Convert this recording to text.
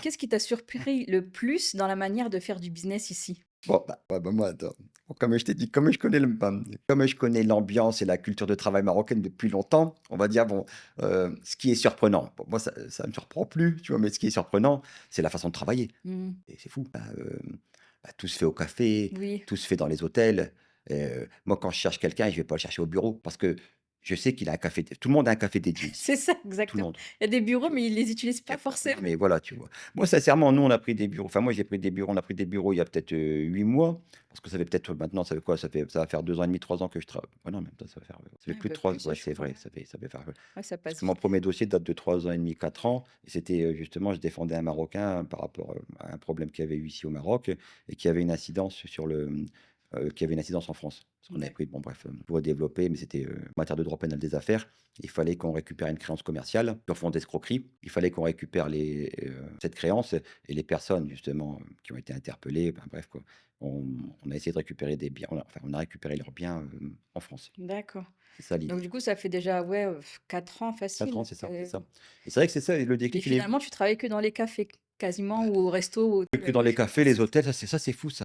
qu'est-ce qui t'a surpris le plus dans la manière de faire du business ici? Bon, bah, ouais, bah, moi, attends, bon, comme je t'ai dit, comme je connais l'ambiance et la culture de travail marocaine depuis longtemps, on va dire, bon, ce qui est surprenant, bon, moi, ça me surprend plus, tu vois? Mais ce qui est surprenant, c'est la façon de travailler Mmh. et c'est fou. Bah, tout se fait au café, Oui, tout se fait dans les hôtels. Moi, quand je cherche quelqu'un, je vais pas le chercher au bureau parce que je sais qu'il a un café tout le monde a un café dédié ici, c'est ça, tout le exactement. monde. Il y a des bureaux, Tu vois? mais ils les utilisent Y pas a pas non, forcément. mais voilà, tu vois? Moi, sincèrement, nous, on a pris des bureaux enfin, moi, j'ai pris des bureaux on a pris des bureaux il y a peut-être, 8 mois, parce que ça fait peut-être maintenant, ça fait quoi? Ça va faire 2 ans et demi, 3 ans que je travaille. Ouais, non, même pas, ça va faire, ça fait Ouais, un plus de peu 3 plus, ouais, je c'est crois, vrai, ouais. ça fait faire, Ouais, ça parce passe que mon vite. premier dossier date de 3 ans et demi, 4 ans et c'était, justement, je défendais un Marocain par rapport, à un problème qu'il y avait eu ici au Maroc et qui avait une incidence sur qui avait une incidence en France. Parce qu'on avait D'accord. pris, bon bref, pour développer, mais c'était, en matière de droit pénal des affaires. Il fallait qu'on récupère une créance commerciale sur fond d'escroquerie. Il fallait qu'on récupère cette créance et les personnes justement, qui ont été interpellées, ben, bref quoi. On on a essayé de récupérer des biens, on a récupéré leurs biens, en France. D'accord. C'est ça Donc l'idée. du coup, ça fait déjà, ouais, 4 ans 4 ans, facile c'est ça, c'est que ça. Et c'est vrai que c'est ça et le et déclic il est finalement, tu travailles que dans les cafés quasiment ou au resto ou que dans les cafés, les c'est ça? hôtels, ça c'est fou ça.